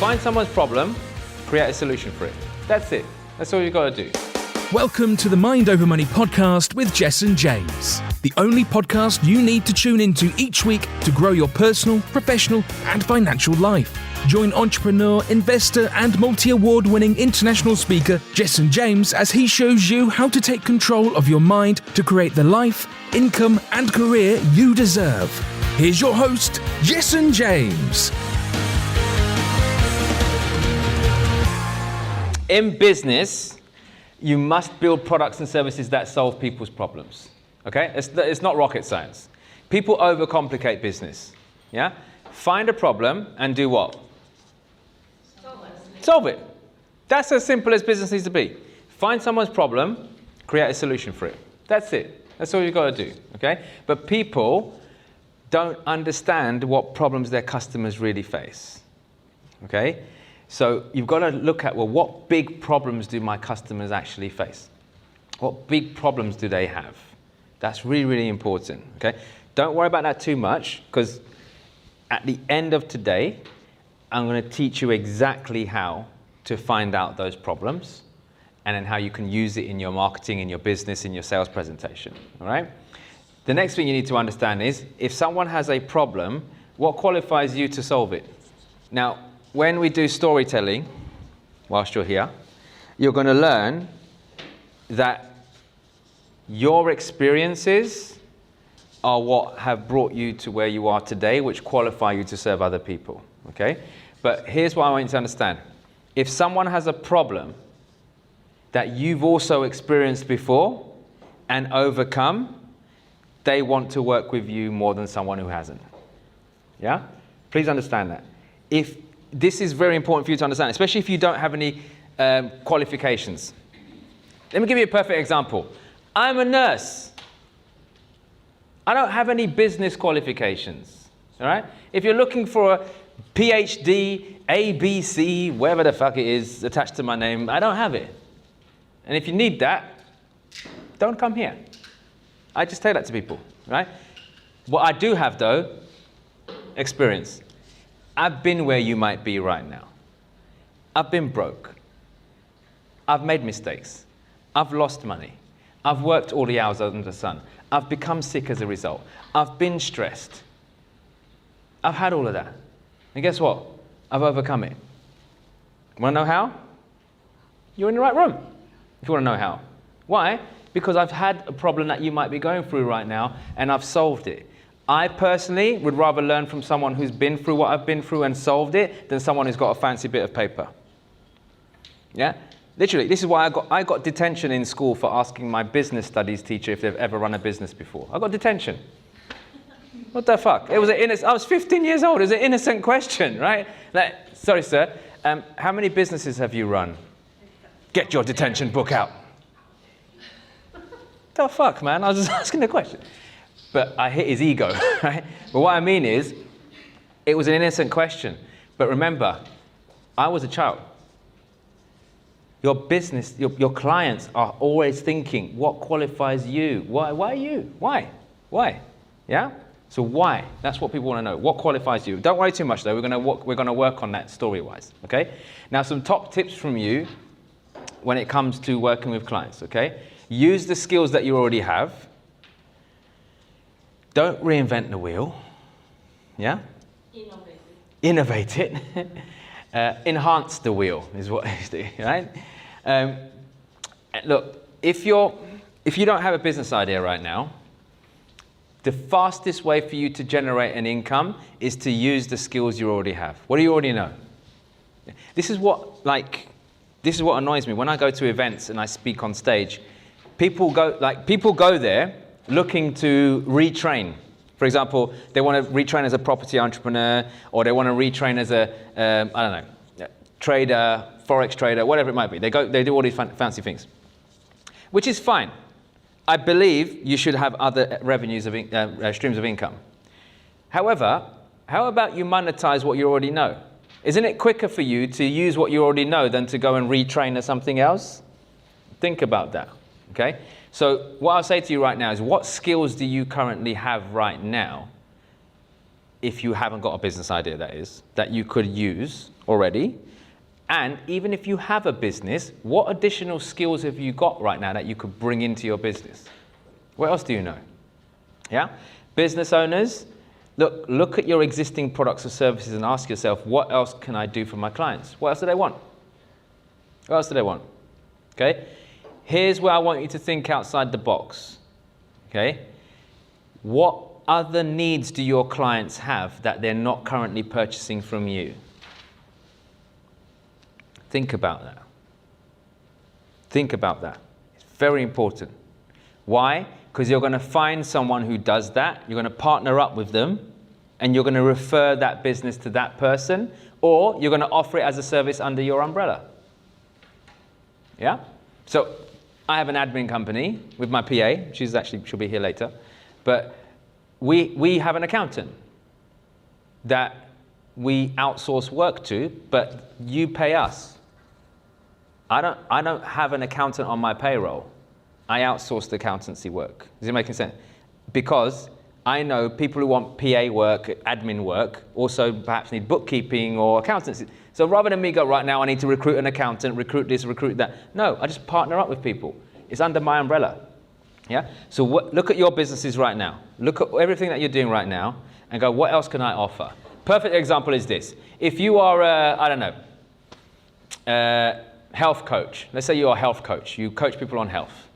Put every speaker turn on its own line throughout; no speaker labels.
Find someone's problem, create a solution for it. That's it. That's all you've got to do.
Welcome to the Mind Over Money podcast with Jessen James, the only podcast you need to tune into each week to grow your personal, professional, and financial life. Join entrepreneur, investor, and multi-award-winning international speaker Jessen James as he shows you how to take control of your mind to create the life, income, and career you deserve. Here's your host, Jessen James.
In business, you must build products and services that solve people's problems. Okay? It's not rocket science. People overcomplicate business. Yeah? Find a problem and do what? Solve it. That's as simple as business needs to be. Find someone's problem, create a solution for it. That's it. That's all you've got to do. Okay? But people don't understand what problems their customers really face. Okay? So you've got to look at, well, what big problems do my customers actually face? What big problems do they have? That's really, really important, okay? Don't worry about that too much, because at the end of today, I'm going to teach you exactly how to find out those problems and then how you can use it in your marketing, in your business, in your sales presentation, all right? The next thing you need to understand is, if someone has a problem, what qualifies you to solve it? Now, when we do storytelling, whilst you're here, you're going to learn that your experiences are what have brought you to where you are today, which qualify you to serve other people, okay? But here's what I want you to understand. If someone has a problem that you've also experienced before and overcome, they want to work with you more than someone who hasn't. Yeah? Please understand that. This is very important for you to understand, especially if you don't have any qualifications. Let me give you a perfect example. I'm a nurse. I don't have any business qualifications, all right? If you're looking for a PhD, ABC, whatever the fuck it is attached to my name, I don't have it. And if you need that, don't come here. I just tell that to people, right? What I do have, though, experience. I've been where you might be right now. I've been broke. I've made mistakes. I've lost money. I've worked all the hours under the sun. I've become sick as a result. I've been stressed. I've had all of that. And guess what? I've overcome it. Want to know how? You're in the right room if you want to know how. Why? Because I've had a problem that you might be going through right now, and I've solved it. I personally would rather learn from someone who's been through what I've been through and solved it than someone who's got a fancy bit of paper. Yeah? Literally, this is why I got detention in school for asking my business studies teacher if they've ever run a business before. I got detention. What the fuck? It was I was 15 years old. It was an innocent question, right? Like, sorry, sir, how many businesses have you run? Get your detention book out. The fuck, man? I was just asking the question. But I hit his ego, right? But what I mean is, it was an innocent question. But remember, I was a child. Your business, your clients are always thinking, what qualifies you? Why you? Why? Yeah? So why? That's what people want to know. What qualifies you? Don't worry too much though. We're going to work on that story-wise, okay? Now some top tips from you when it comes to working with clients, okay? Use the skills that you already have. Don't reinvent the wheel, yeah? Innovate it. Enhance the wheel is what I do, right? Look, if you don't have a business idea right now, the fastest way for you to generate an income is to use the skills you already have. What do you already know? This is what annoys me when I go to events and I speak on stage. People go there looking to retrain. For example, they want to retrain as a property entrepreneur, or they want to retrain as a, trader, forex trader, whatever it might be. They do all these fancy things, which is fine. I believe you should have other revenues of streams of income. However, how about you monetize what you already know? Isn't it quicker for you to use what you already know than to go and retrain as something else? Think about that, okay? So what I'll say to you right now is, what skills do you currently have right now if you haven't got a business idea, that is, that you could use already. And even if you have a business, what additional skills have you got right now that you could bring into your business? What else do you know? Yeah? Business owners, look at your existing products or services and ask yourself, what else can I do for my clients? What else do they want? What else do they want? Okay? Here's where I want you to think outside the box. Okay? What other needs do your clients have that they're not currently purchasing from you? Think about that. Think about that. It's very important. Why? Because you're going to find someone who does that, you're going to partner up with them, and you're going to refer that business to that person, or you're going to offer it as a service under your umbrella. Yeah? So I have an admin company with my PA. She'll be here later. But we have an accountant that we outsource work to, but you pay us. I don't have an accountant on my payroll. I outsource the accountancy work. Is it making sense? Because I know people who want PA work, admin work, also perhaps need bookkeeping or accountancy. So rather than me go, right now I need to recruit an accountant, recruit this, recruit that. No, I just partner up with people. It's under my umbrella. Yeah? So look at your businesses right now. Look at everything that you're doing right now and go, what else can I offer? Perfect example is this. If you are, health coach. Let's say you're a health coach. You coach people on health.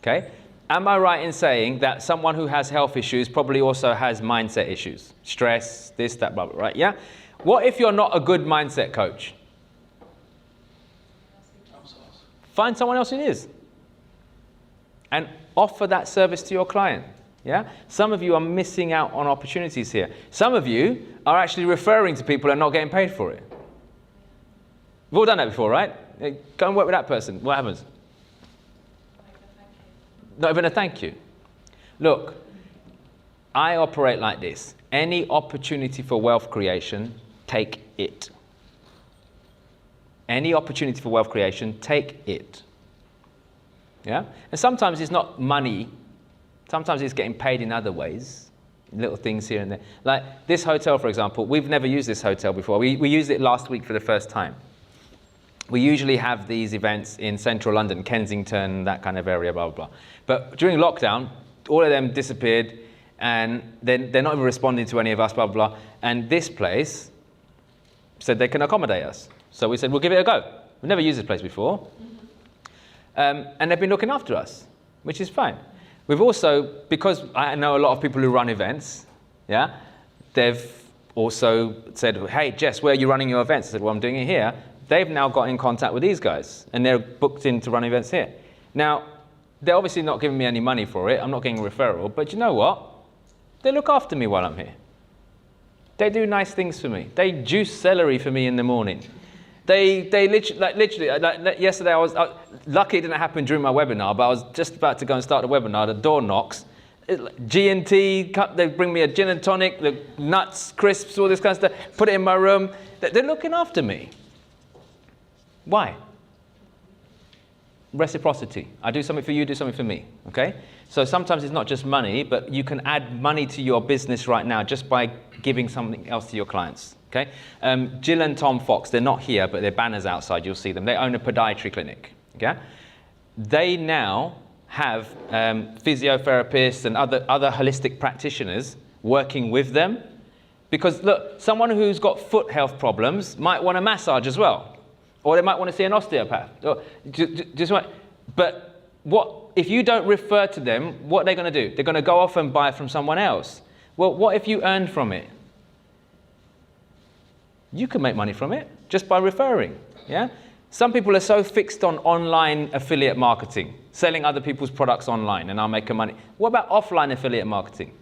Okay? Am I right in saying that someone who has health issues probably also has mindset issues? Stress, this, that, blah, blah, right? Yeah? What if you're not a good mindset coach? Find someone else who is. And offer that service to your client. Yeah? Some of you are missing out on opportunities here. Some of you are actually referring to people and not getting paid for it. We've all done that before, right? Go and work with that person. What happens? Not even a thank you. Look, I operate like this. Any opportunity for wealth creation, take it. Any opportunity for wealth creation, take it. Yeah? And sometimes it's not money. Sometimes it's getting paid in other ways. Little things here and there. Like this hotel, for example, we've never used this hotel before. We used it last week for the first time. We usually have these events in central London, Kensington, that kind of area, blah, blah, blah. But during lockdown, all of them disappeared, and then they're not even responding to any of us, blah, blah, blah. And this place said they can accommodate us. So we said, we'll give it a go. We've never used this place before. And they've been looking after us, which is fine. We've also, because I know a lot of people who run events, yeah, they've also said, hey, Jess, where are you running your events? I said, well, I'm doing it here. They've now got in contact with these guys, and they're booked in to run events here. Now, they're obviously not giving me any money for it. I'm not getting a referral, but you know what? They look after me while I'm here. They do nice things for me. They juice celery for me in the morning. They literally, yesterday I was lucky it didn't happen during my webinar, but I was just about to go and start the webinar. The door knocks. G&T, they bring me a gin and tonic, the nuts, crisps, all this kind of stuff. Put it in my room. They're looking after me. Why? Reciprocity. I do something for you, do something for me. Okay? So sometimes it's not just money, but you can add money to your business right now just by giving something else to your clients. Okay? Jill and Tom Fox, they're not here, but they're banners outside, you'll see them. They own a podiatry clinic. Okay? They now have physiotherapists and other holistic practitioners working with them. Because look, someone who's got foot health problems might want a massage as well. Or they might want to see an osteopath. But what if you don't refer to them, what are they going to do? They're going to go off and buy from someone else. Well, what if you earned from it? You can make money from it just by referring. Yeah? Some people are so fixed on online affiliate marketing, selling other people's products online, and I'll make money. What about offline affiliate marketing?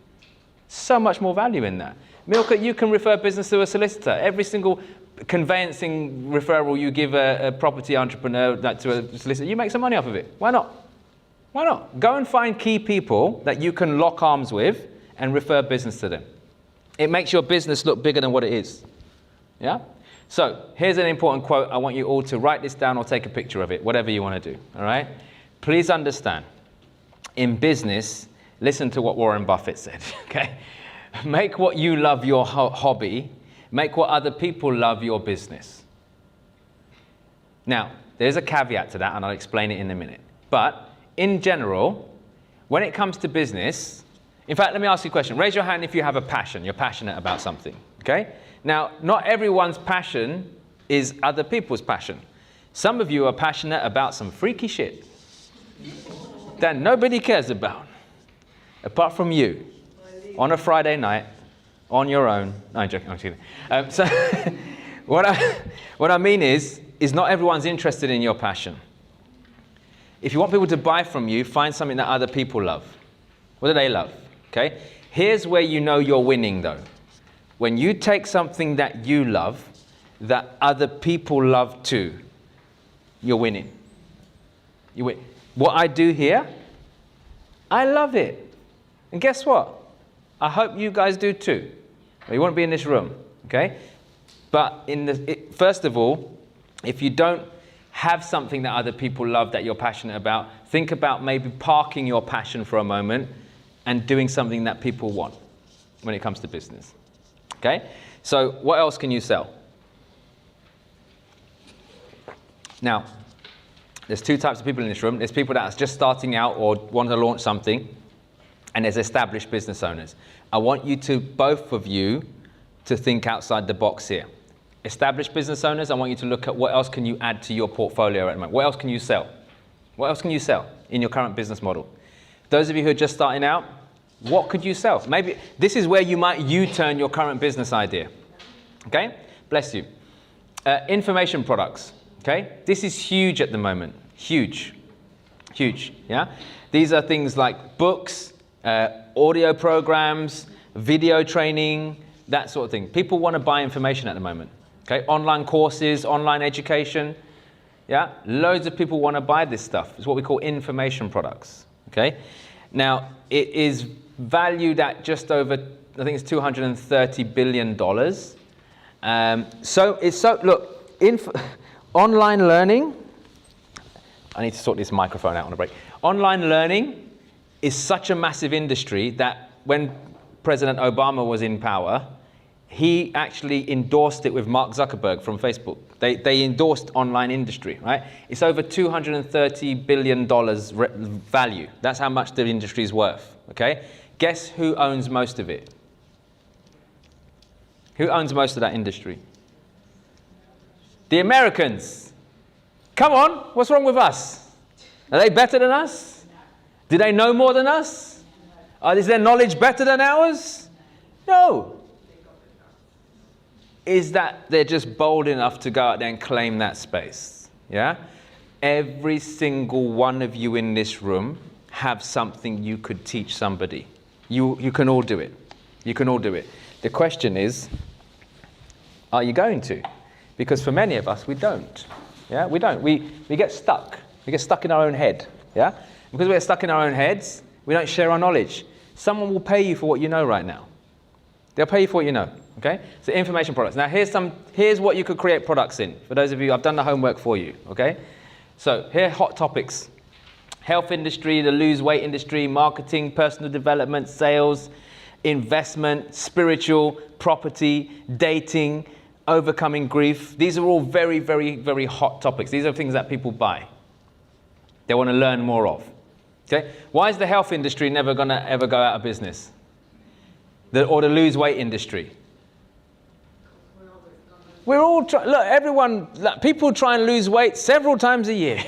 So much more value in that. Milka, you can refer business to a solicitor. Every single conveyancing referral you give a property entrepreneur to a solicitor, you make some money off of it. Why not? Why not? Go and find key people that you can lock arms with and refer business to them. It makes your business look bigger than what it is. Yeah? So here's an important quote. I want you all to write this down or take a picture of it, whatever you want to do. All right? Please understand, in business, listen to what Warren Buffett said. Okay? Make what you love your hobby. Make what other people love your business. Now, there's a caveat to that, and I'll explain it in a minute. But in general, when it comes to business, in fact, let me ask you a question. Raise your hand if you have a passion. You're passionate about something, okay? Now, not everyone's passion is other people's passion. Some of you are passionate about some freaky shit that nobody cares about, apart from you, on a Friday night, on your own. No, I'm joking. I'm kidding. So what I mean is not everyone's interested in your passion. If you want people to buy from you, find something that other people love. What do they love? Okay? Here's where you know you're winning, though. When you take something that you love, that other people love too, you're winning. You win. What I do here, I love it. And guess what? I hope you guys do too. Well, you won't be in this room, okay? But first of all, if you don't have something that other people love that you're passionate about, think about maybe parking your passion for a moment and doing something that people want when it comes to business, okay? So what else can you sell? Now, there's two types of people in this room. There's people that are just starting out or want to launch something, and there's established business owners. I want you to, both of you, to think outside the box here. Established business owners, I want you to look at what else can you add to your portfolio at the moment. What else can you sell? What else can you sell in your current business model? Those of you who are just starting out, what could you sell? Maybe this is where you might U-turn your current business idea. Okay? Bless you. Information products. Okay? This is huge at the moment. Huge. Huge. Yeah? These are things like books, audio programs, video training, that sort of thing. People want to buy information at the moment. Okay? Online courses, online education. Yeah? Loads of people want to buy this stuff. It's what we call information products. Okay? Now, it is valued at just over, I think it's $230 billion. Online learning, I need to sort this microphone out on a break. Online learning is such a massive industry that when President Obama was in power, he actually endorsed it with Mark Zuckerberg from Facebook. They endorsed online industry, right? It's over $230 billion value. That's how much the industry is worth, okay? Guess who owns most of it? Who owns most of that industry? The Americans. Come on, what's wrong with us? Are they better than us? Do they know more than us? Is their knowledge better than ours? No. Is that they're just bold enough to go out there and claim that space. Yeah? Every single one of you in this room have something you could teach somebody. You can all do it. You can all do it. The question is, are you going to? Because for many of us, we don't. Yeah, we don't. We get stuck. We get stuck in our own head. Yeah? Because we get stuck in our own heads, we don't share our knowledge. Someone will pay you for what you know right now. They'll pay you for what you know. Okay? So information products. Now here's what you could create products in. For those of you, I've done the homework for you. Okay? So here are hot topics. Health industry, the lose weight industry, marketing, personal development, sales, investment, spiritual, property, dating, overcoming grief. These are all very, very, very hot topics. These are things that people buy. They want to learn more of. Okay? Why is the health industry never going to ever go out of business? Or the lose weight industry? We're all people try and lose weight several times a year.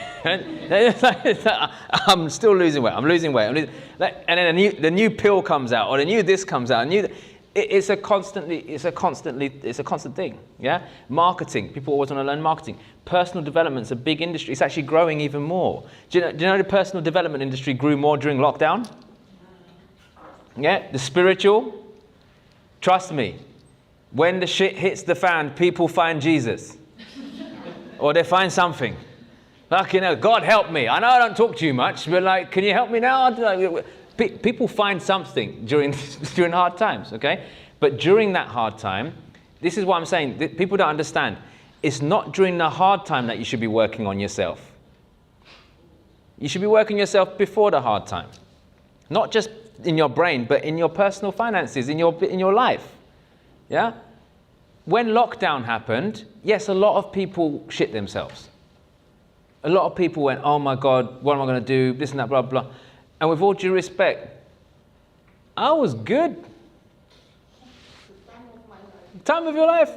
I'm still losing weight. I'm losing weight. And then the new pill comes out, or the new this comes out. It's a constant thing. Yeah. Marketing. People always want to learn marketing. Personal development's a big industry. It's actually growing even more. Do you know the personal development industry grew more during lockdown? Yeah. The spiritual. Trust me. When the shit hits the fan, people find Jesus. Or they find something. Like, God help me. I know I don't talk to you much, but can you help me now? People find something during hard times, okay? But during that hard time, this is what I'm saying. People don't understand. It's not during the hard time that you should be working on yourself. You should be working yourself before the hard time. Not just in your brain, but in your personal finances, in your life. Yeah? When lockdown happened, yes, a lot of people shit themselves. A lot of people went, oh my God, what am I going to do? This and that, blah, blah. And with all due respect, I was good. Time of your life.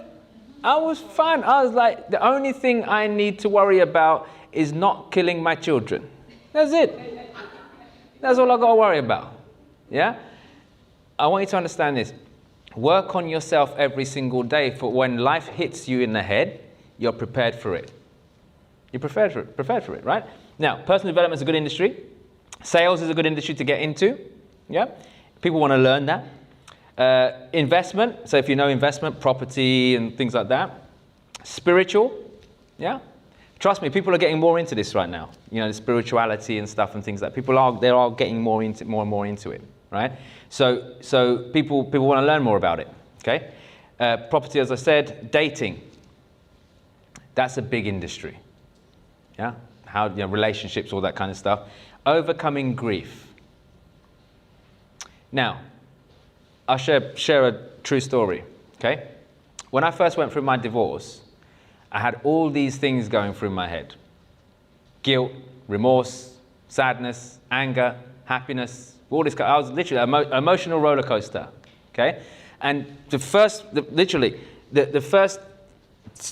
I was fine. I was like, the only thing I need to worry about is not killing my children. That's it. That's all I got to worry about. Yeah? I want you to understand this. Work on yourself every single day, for when life hits you in the head, you're prepared for it. You're prepared for it, right? Now, personal development is a good industry. Sales is a good industry to get into. Yeah? People want to learn that. Investment, so if you know investment, property and things like that. Spiritual, yeah? Trust me, people are getting more into this right now. You know, the spirituality and stuff and things like that. They are getting more and more into it, right? So people want to learn more about it, okay? Property, as I said. Dating, that's a big industry, yeah? How, you know, relationships, all that kind of stuff. Overcoming grief. Now, I'll share a true story, okay? When I first went through my divorce, I had all these things going through my head. Guilt, remorse, sadness, anger, happiness, all this. I was literally an emotional roller coaster, okay? And the first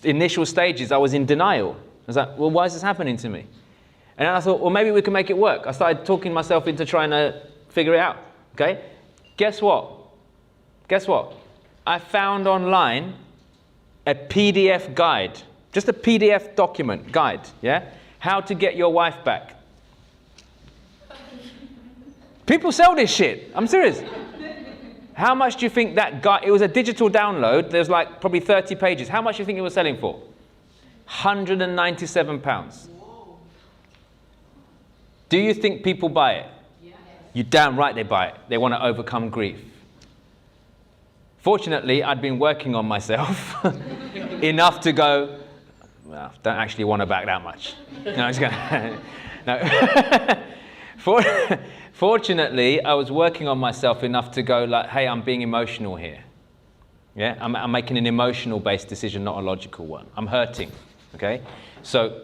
initial stages, I was in denial. I was like, well, why is this happening to me? And then I thought, well, maybe we can make it work. I started talking myself into trying to figure it out, okay? Guess what? I found online a PDF guide, just a PDF document guide, yeah? How to get your wife back. People sell this shit. I'm serious. How much do you think that guide, it was a digital download, there's like probably 30 pages. How much do you think it was selling for? £197. Do you think people buy it? Yes. You're damn right they buy it. They want to overcome grief. Fortunately, I'd been working on myself enough to go, well, don't actually want to back that much. No, it's gonna, no. Fortunately, I was working on myself enough to go like, hey, I'm being emotional here. Yeah, I'm making an emotional-based decision, not a logical one. I'm hurting, okay? So,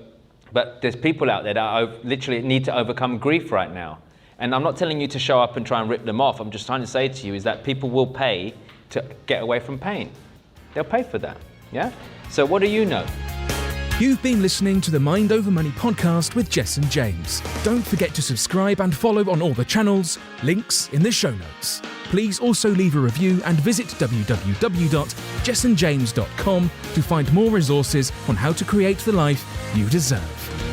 but there's people out there that literally need to overcome grief right now. And I'm not telling you to show up and try and rip them off. I'm just trying to say to you is that people will pay to get away from pain. They'll pay for that, yeah? So what do you know?
You've been listening to the Mind Over Money podcast with Jessen James. Don't forget to subscribe and follow on all the channels, links in the show notes. Please also leave a review and visit www.jessenjames.com to find more resources on how to create the life you deserve.